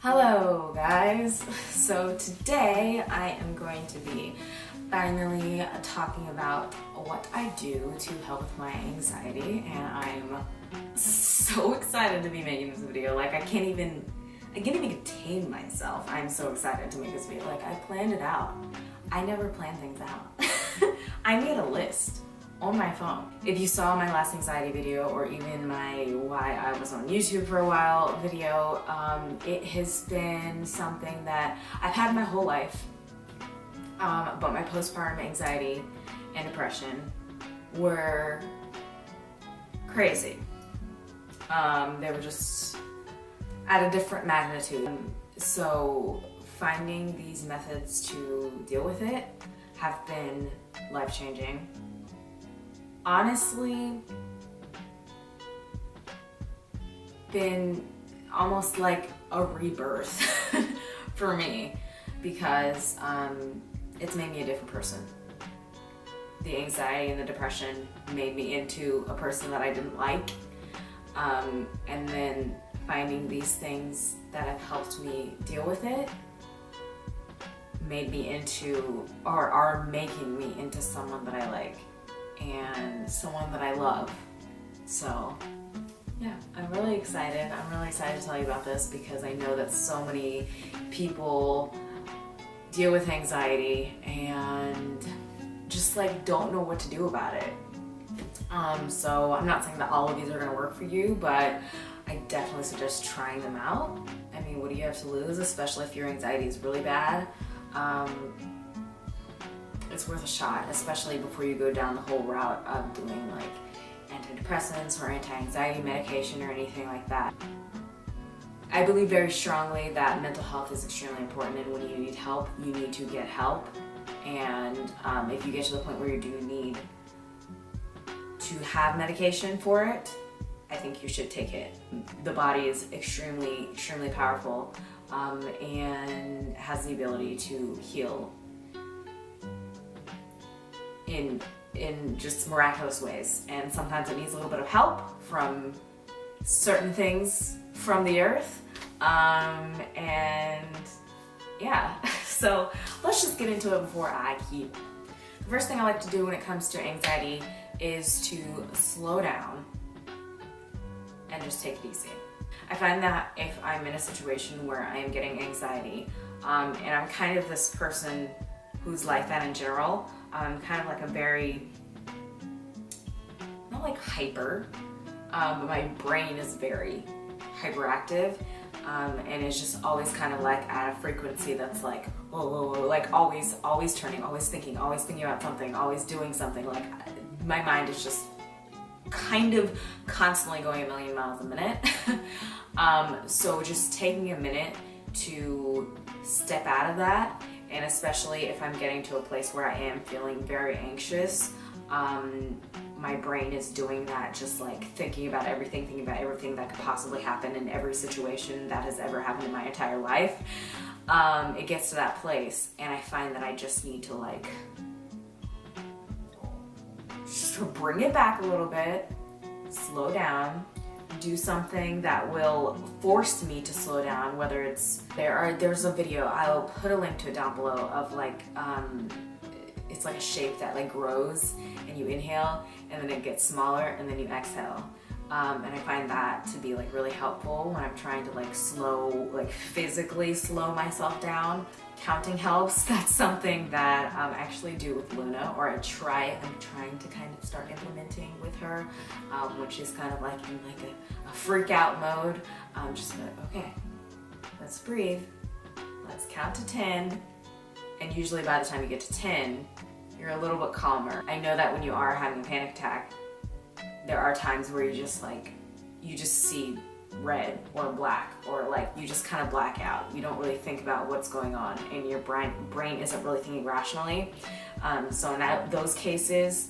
Hello guys! So today I am going to be finally talking about what I do to help with my anxiety, and I'm so excited to be making this video. Like I can't even contain myself. I'm so excited to make this video. Like I planned it out. I never plan things out. I made a list on my phone. If you saw my last anxiety video or even my why I was on YouTube for a while video, it has been something that I've had my whole life, but my postpartum anxiety and depression were crazy. They were just at a different magnitude. So finding these methods to deal with it have been life-changing. Honestly, been almost like a rebirth for me, because it's made me a different person. The anxiety and the depression made me into a person that I didn't like, and then finding these things that have helped me deal with it made me into, or are making me into, someone that I like and someone that I love. So yeah, I'm really excited. I'm really excited to tell you about this because I know that so many people deal with anxiety and just like don't know what to do about it. So I'm not saying that all of these are going to work for you, but I definitely suggest trying them out. I mean, what do you have to lose, especially if your anxiety is really bad? It's worth a shot, especially before you go down the whole route of doing like antidepressants or anti-anxiety medication or anything like that. I believe very strongly that mental health is extremely important, and when you need help, you need to get help. And if you get to the point where you do need to have medication for it, I think you should take it. The body is extremely, extremely powerful, and has the ability to heal in just miraculous ways. And sometimes it needs a little bit of help from certain things from the earth. And yeah, so let's just get into it before I keep. The first thing I like to do when it comes to anxiety is to slow down and just take it easy. I find that if I'm in a situation where I am getting anxiety, and I'm kind of this person who's like that in general, I'm kind of like a very, not like hyper, but my brain is very hyperactive, and it's just always kind of like at a frequency that's like, whoa, whoa, whoa, like always turning, always thinking about something, always doing something. Like my mind is just kind of constantly going a million miles a minute. So just taking a minute to step out of that, and especially if I'm getting to a place where I am feeling very anxious, my brain is doing that, just like thinking about everything that could possibly happen in every situation that has ever happened in my entire life. It gets to that place, and I find that I just need to like just bring it back a little bit, slow down, do something that will force me to slow down, whether it's, there's a video, I'll put a link to it down below, of like, it's like a shape that like grows, and you inhale and then it gets smaller and then you exhale. And I find that to be like really helpful when I'm trying to like physically slow myself down. Counting helps. That's something that I actually do with Luna, or I'm trying to kind of start implementing with her, when she's kind of like in like a freak out mode. Just like, okay, let's breathe, let's count to 10, and usually by the time you get to 10, you're a little bit calmer. I know that when you are having a panic attack, there are times where you just see red or black, or like you just kind of black out. You don't really think about what's going on, and your brain isn't really thinking rationally. So in those cases,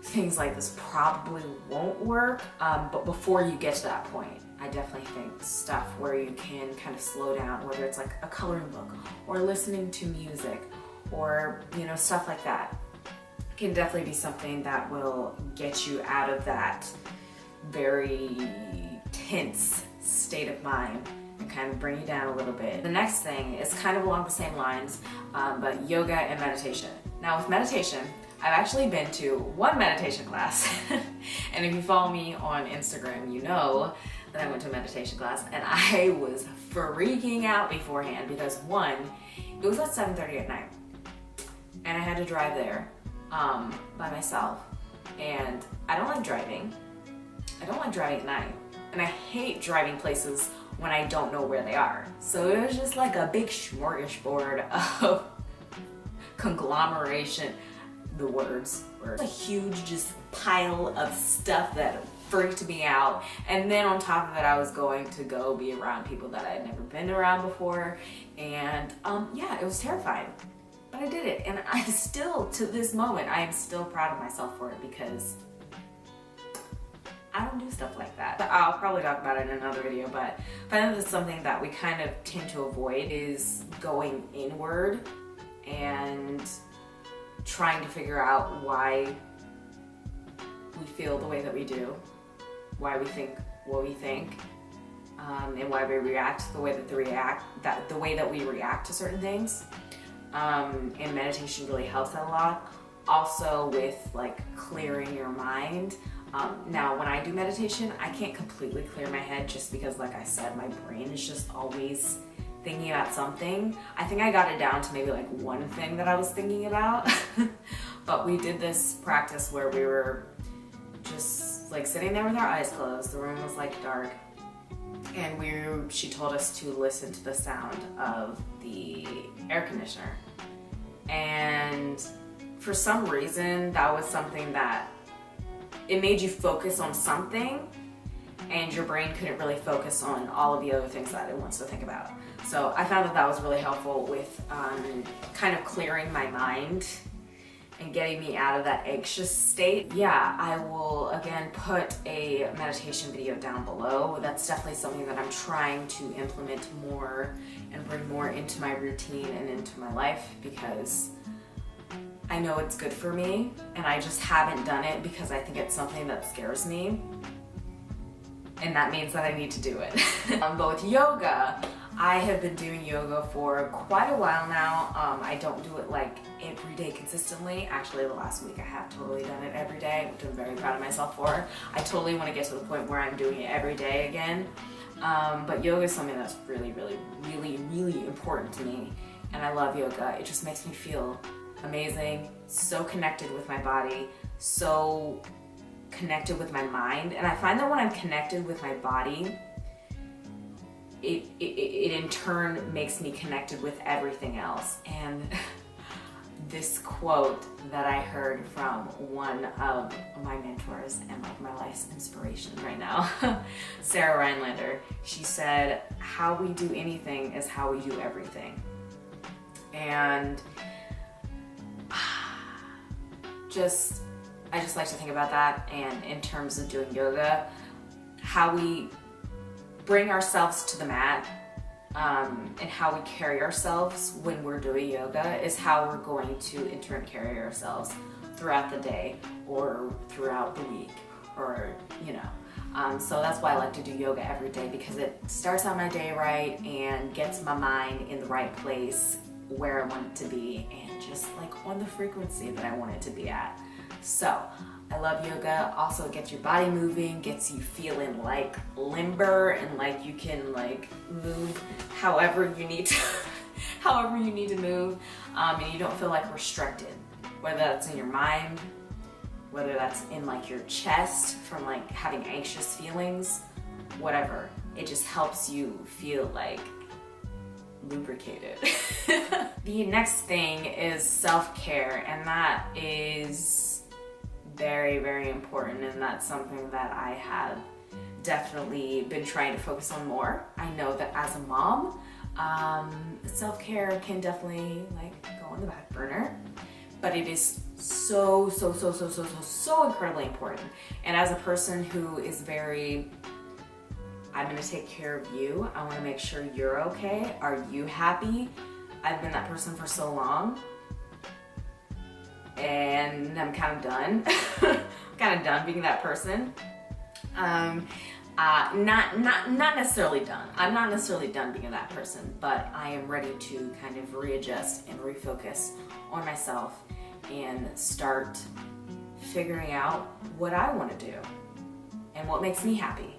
things like this probably won't work. But before you get to that point, I definitely think stuff where you can kind of slow down, whether it's like a coloring book or listening to music, or stuff like that, can definitely be something that will get you out of that very tense state of mind and kind of bring you down a little bit. The next thing is kind of along the same lines, but yoga and meditation. Now with meditation, I've actually been to one meditation class, and if you follow me on Instagram, you know that I went to a meditation class, and I was freaking out beforehand because one, it was at 7:30 at night, and I had to drive there by myself, and I don't like driving. I don't like driving at night, and I hate driving places when I don't know where they are. So it was just like a big smorgasbord of conglomeration. The words were a huge just pile of stuff that freaked me out, and then on top of it I was going to go be around people that I had never been around before, and yeah, it was terrifying, but I did it, and I'm still, to this moment, I am still proud of myself for it because I don't do stuff like that. I'll probably talk about it in another video, but I think that's something that we kind of tend to avoid, is going inward and trying to figure out why we feel the way that we do, why we think what we think, and why we react the way that we react to certain things. And meditation really helps that a lot. Also with like clearing your mind. Now when I do meditation, I can't completely clear my head just because, like I said, my brain is just always thinking about something. I think I got it down to maybe like one thing that I was thinking about. But we did this practice where we were just like sitting there with our eyes closed. The room was like dark, and she told us to listen to the sound of the air conditioner. And for some reason, that was something that it made you focus on something, and your brain couldn't really focus on all of the other things that it wants to think about. So I found that that was really helpful with kind of clearing my mind and getting me out of that anxious state. Yeah, I will again put a meditation video down below. That's definitely something that I'm trying to implement more and bring more into my routine and into my life, because I know it's good for me, and I just haven't done it because I think it's something that scares me, and that means that I need to do it. But with yoga, I have been doing yoga for quite a while now. I don't do it like every day consistently. Actually, the last week I have totally done it every day, which I'm very proud of myself for. I totally want to get to the point where I'm doing it every day again. But yoga is something that's really, really, really, really important to me, and I love yoga. It just makes me feel amazing, so connected with my body, so connected with my mind. And I find that when I'm connected with my body, it in turn makes me connected with everything else. And this quote that I heard from one of my mentors and like my life's inspiration right now, Sarah Rhinelander, she said, "How we do anything is how we do everything." And I just like to think about that, and in terms of doing yoga, how we bring ourselves to the mat, and how we carry ourselves when we're doing yoga is how we're going to in turn carry ourselves throughout the day or throughout the week, or you know. So that's why I like to do yoga every day, because it starts out my day right and gets my mind in the right place where I want it to be, and just like on the frequency that I want it to be at. So I love yoga. Also, it gets your body moving, gets you feeling like limber and like you can like move however you need to, however you need to move, and you don't feel like restricted, whether that's in your mind, whether that's in like your chest from like having anxious feelings, whatever. It just helps you feel like lubricated. The next thing is self-care, and that is very, very important, and that's something that I have definitely been trying to focus on more. I know that as a mom, self-care can definitely like go on the back burner, but it is so incredibly important. And as a person who is very, I'm gonna take care of you, I wanna make sure you're okay, are you happy? I've been that person for so long, and I'm kind of done. Kind of done being that person. Not necessarily done. I'm not necessarily done being that person, but I am ready to kind of readjust and refocus on myself and start figuring out what I want to do and what makes me happy,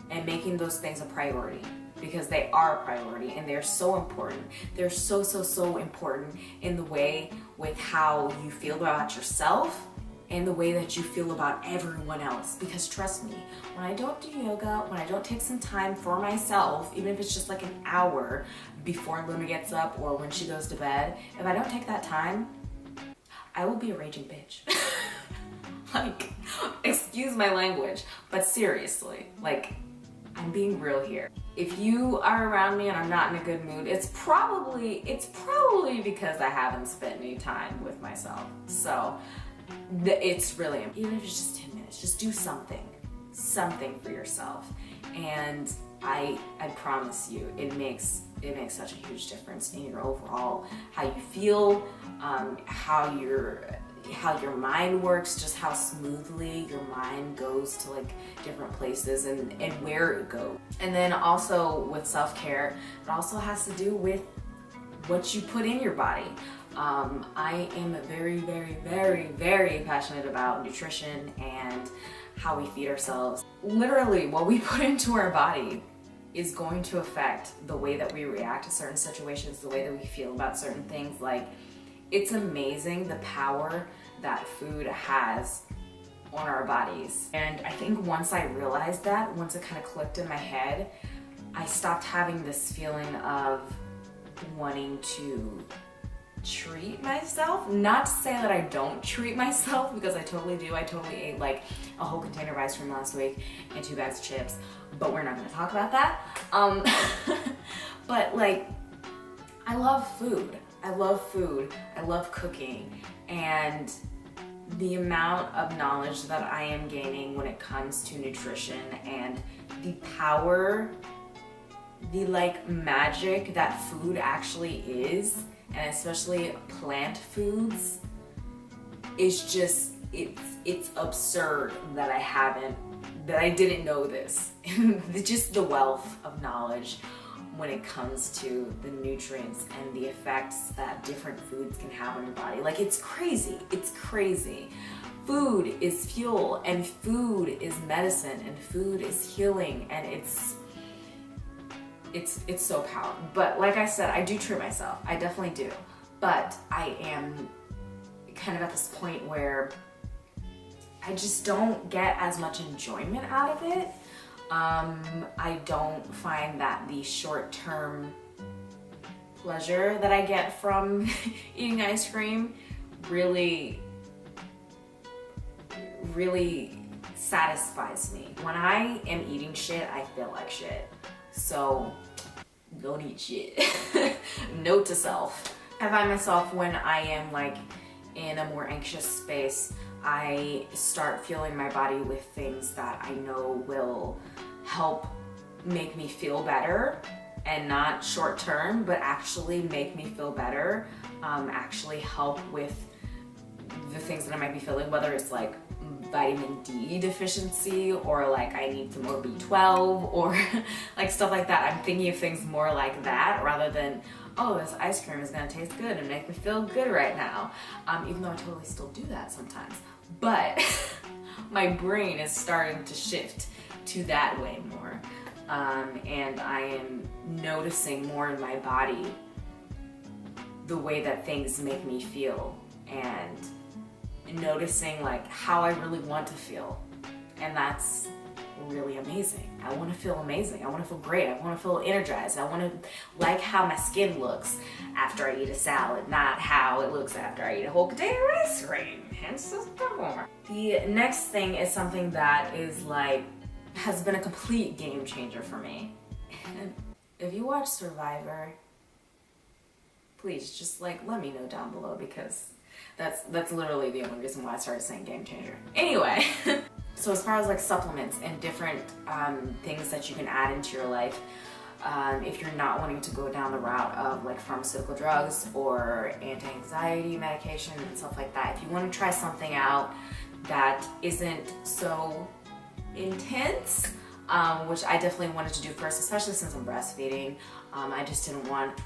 and making those things a priority, because they are a priority and they're so important. They're so important in the way with how you feel about yourself and the way that you feel about everyone else. Because trust me, when I don't do yoga, when I don't take some time for myself, even if it's just like an hour before Luna gets up or when she goes to bed, if I don't take that time, I will be a raging bitch. Like, excuse my language, but seriously, like, I'm being real here. If you are around me and I'm not in a good mood, it's probably because I haven't spent any time with myself. So it's really, even if it's just 10 minutes, just do something for yourself. And I promise you, it makes such a huge difference in your overall, how you feel, how your mind works, just how smoothly your mind goes to like different places and where it goes. And then also with self-care, it also has to do with what you put in your body. I am very passionate about nutrition and how we feed ourselves. Literally, what we put into our body is going to affect the way that we react to certain situations, the way that we feel about certain things. Like, it's amazing the power that food has on our bodies. And I think once I realized that, once it kind of clicked in my head, I stopped having this feeling of wanting to treat myself. Not to say that I don't treat myself, because I totally do. I totally ate like a whole container of ice cream last week and 2 bags of chips, but we're not gonna talk about that. But like, I love food. I love cooking, and the amount of knowledge that I am gaining when it comes to nutrition and the power, the like magic that food actually is, and especially plant foods, is just, it's absurd that I didn't know this. Just the wealth of knowledge when it comes to the nutrients and the effects that different foods can have on your body. Like, it's crazy. Food is fuel, and food is medicine, and food is healing, and it's so powerful. But like I said, I do treat myself. I definitely do. But I am kind of at this point where I just don't get as much enjoyment out of it. I don't find that the short-term pleasure that I get from eating ice cream really satisfies me. When I am eating shit, I feel like shit. So don't eat shit. Note to self. I find myself, when I am like in a more anxious space, I start fueling my body with things that I know will help make me feel better, and not short term, but actually make me feel better, actually help with the things that I might be feeling, whether it's like vitamin D deficiency, or like I need some more B12, or like stuff like that. I'm thinking of things more like that rather than, oh, this ice cream is gonna taste good and make me feel good right now. Even though I totally still do that sometimes. But my brain is starting to shift to that way more. And I am noticing more in my body the way that things make me feel, and noticing like how I really want to feel. And that's really amazing. I want to feel amazing. I want to feel great. I want to feel energized. I want to like how my skin looks after I eat a salad, not how it looks after I eat a whole container of ice cream. Hence the performer. The next thing is something that is like, has been a complete game changer for me. If you watch Survivor, please just like let me know down below, because that's literally the only reason why I started saying game changer. Anyway, so as far as like supplements and different things that you can add into your life, if you're not wanting to go down the route of like pharmaceutical drugs or anti-anxiety medication and stuff like that, if you want to try something out that isn't so intense, which I definitely wanted to do first, especially since I'm breastfeeding. I just didn't want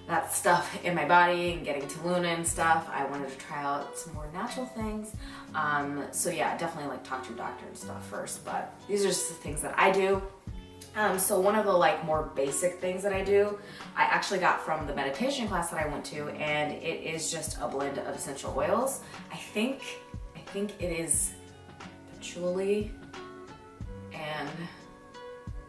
that stuff in my body and getting to Luna and stuff. I wanted to try out some more natural things. So yeah, definitely like talk to your doctor and stuff first, but these are just the things that I do. So one of the like more basic things that I do, I actually got from the meditation class that I went to, and it is just a blend of essential oils. I think it is patchouli and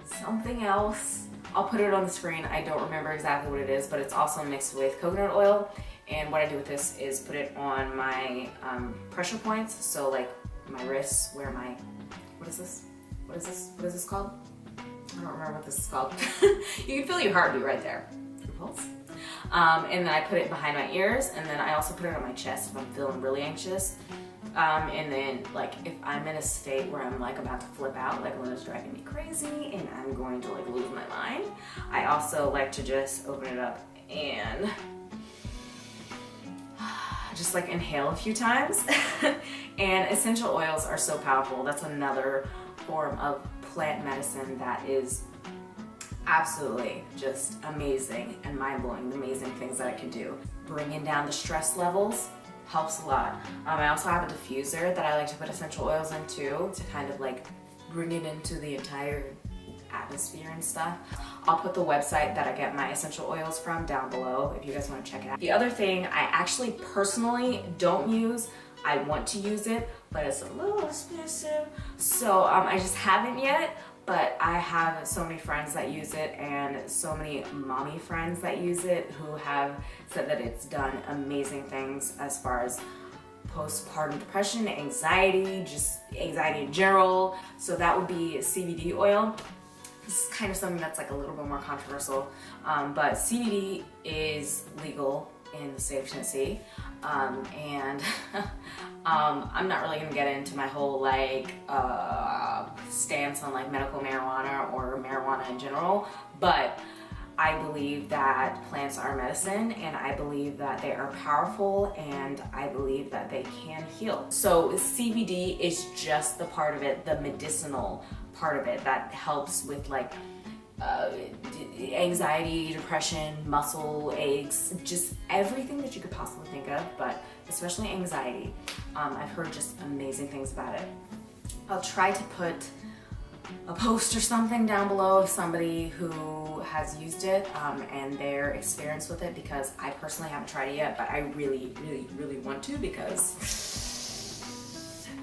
something else. I'll put it on the screen. I don't remember exactly what it is, but it's also mixed with coconut oil. And what I do with this is put it on my pressure points. So like my wrists, where my, what is this called? I don't remember what this is called. You can feel your heartbeat right there. Pulse. And then I put it behind my ears, and then I also put it on my chest if I'm feeling really anxious. And then like if I'm in a state where I'm like about to flip out, like Luna's driving me crazy and I'm going to like lose my mind, I also like to just open it up and just like inhale a few times. And essential oils are so powerful. That's another form of plant medicine that is absolutely just amazing and mind-blowing. The amazing things that it can do. Bringing down the stress levels helps a lot. I also have a diffuser that I like to put essential oils into to kind of like bring it into the entire atmosphere and stuff. I'll put the website that I get my essential oils from down below if you guys want to check it out. The other thing I actually personally don't use, I want to use it, but it's a little expensive, so I just haven't yet. But I have so many friends that use it and so many mommy friends that use it who have said that it's done amazing things as far as postpartum depression, anxiety, just anxiety in general. So that would be CBD oil. This is kind of something that's like a little bit more controversial, but CBD is legal in the state of Tennessee, and I'm not really gonna get into my whole like stance on like medical marijuana or marijuana in general, but I believe that plants are medicine, and I believe that they are powerful, and I believe that they can heal. So CBD is just the part of it, the medicinal part of it that helps with like anxiety, depression, muscle aches, just everything that you could possibly think of, but especially anxiety. I've heard just amazing things about it. I'll try to put a post or something down below of somebody who has used it and their experience with it, because I personally haven't tried it yet, but I really, really, really want to, because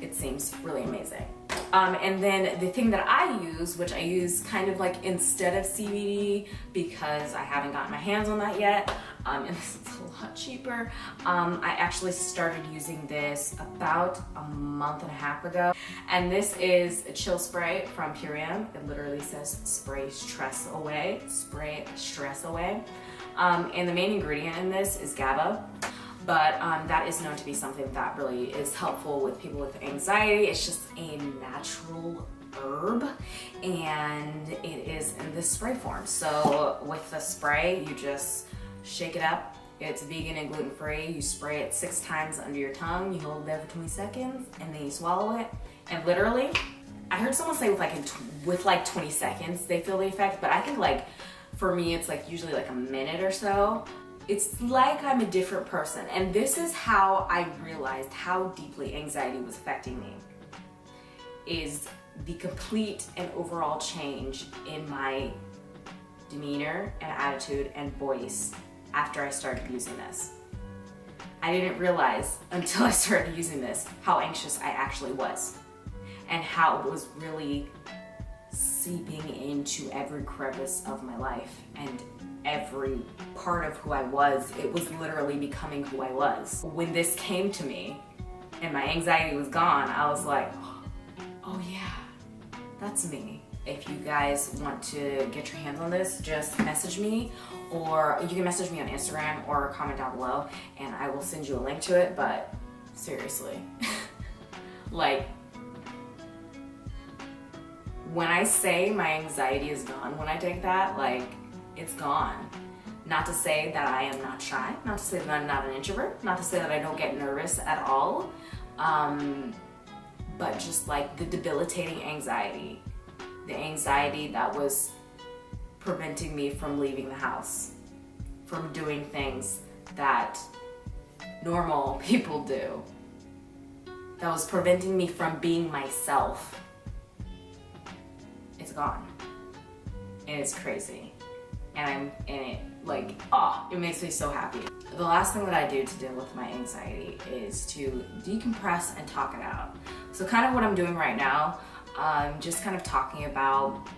it seems really amazing. And then the thing that I use, which I use kind of like instead of CBD because I haven't gotten my hands on that yet, and this is a lot cheaper, I actually started using this about a month and a half ago. And this is a chill spray from Curium. It literally says spray stress away, spray stress away. And the main ingredient in this is GABA. But that is known to be something that really is helpful with people with anxiety. It's just a natural herb, and it is in this spray form. So with the spray, you just shake it up. It's vegan and gluten-free. You spray it 6 times under your tongue. You hold it there for 20 seconds, and then you swallow it. And literally, I heard someone say with like 20 seconds they feel the effect, but I think like for me it's like usually like a minute or so. It's like I'm a different person. And this is how I realized how deeply anxiety was affecting me, is the complete and overall change in my demeanor and attitude and voice after I started using this. I didn't realize until I started using this how anxious I actually was, and how it was really seeping into every crevice of my life and every part of who I was. It was literally becoming who I was. When this came to me and my anxiety was gone, I was like, oh yeah, that's me. If you guys want to get your hands on this, just message me, or you can message me on Instagram or comment down below and I will send you a link to it. But seriously, like, when I say my anxiety is gone when I take that, like, it's gone. Not to say that I am not shy, not to say that I'm not an introvert, not to say that I don't get nervous at all, but just like the debilitating anxiety the anxiety that was preventing me from leaving the house, from doing things that normal people do, that was preventing me from being myself. It's gone. And it's crazy. And I'm in it, like, oh, it makes me so happy. The last thing that I do to deal with my anxiety is to decompress and talk it out. So kind of what I'm doing right now, I'm just kind of talking about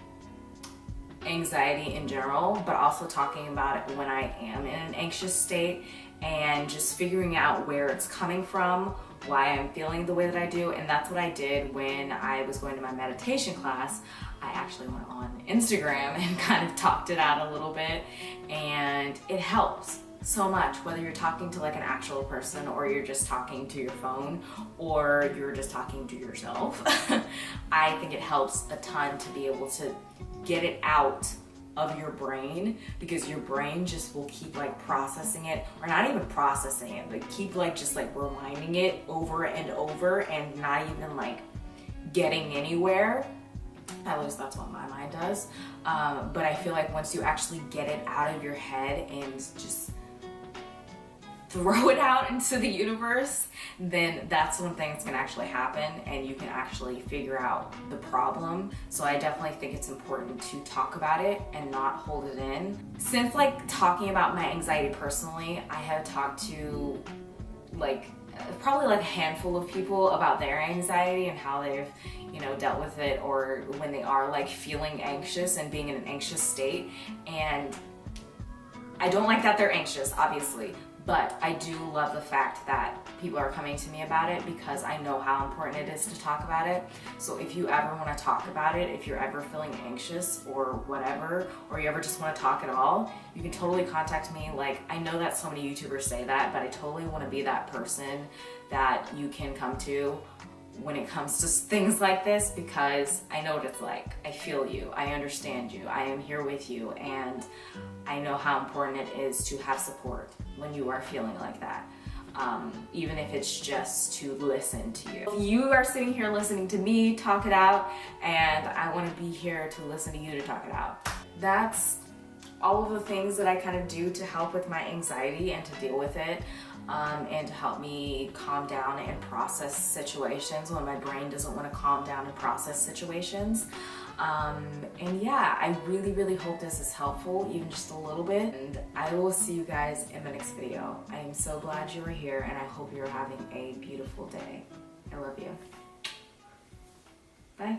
anxiety in general, but also talking about it when I am in an anxious state and just figuring out where it's coming from, why I'm feeling the way that I do. And that's what I did when I was going to my meditation class. I actually went on Instagram and kind of talked it out a little bit, and it helps so much, whether you're talking to like an actual person or you're just talking to your phone or you're just talking to yourself. I think it helps a ton to be able to get it out of your brain, because your brain just will keep like processing it, or not even processing it, but keep like just like reminding it over and over and not even like getting anywhere. At least that's what my mind does. But I feel like once you actually get it out of your head and just throw it out into the universe, then that's when things can actually happen and you can actually figure out the problem. So I definitely think it's important to talk about it and not hold it in. Since like talking about my anxiety personally, I have talked to like probably like a handful of people about their anxiety and how they've, you know, dealt with it, or when they are like feeling anxious and being in an anxious state. And I don't like that they're anxious, obviously, but I do love the fact that people are coming to me about it, because I know how important it is to talk about it. So if you ever want to talk about it, if you're ever feeling anxious or whatever, or you ever just want to talk at all, you can totally contact me. Like, I know that so many YouTubers say that, but I totally want to be that person that you can come to when it comes to things like this, because I know what it's like. I feel you, I understand you, I am here with you, and I know how important it is to have support when you are feeling like that. Even if it's just to listen to you. You are sitting here listening to me talk it out, and I want to be here to listen to you to talk it out. That's all of the things that I kind of do to help with my anxiety and to deal with it, and to help me calm down and process situations when my brain doesn't want to calm down and process situations. And yeah, I really, really hope this is helpful, even just a little bit. And I will see you guys in the next video. I am so glad you were here, and I hope you're having a beautiful day. I love you. Bye.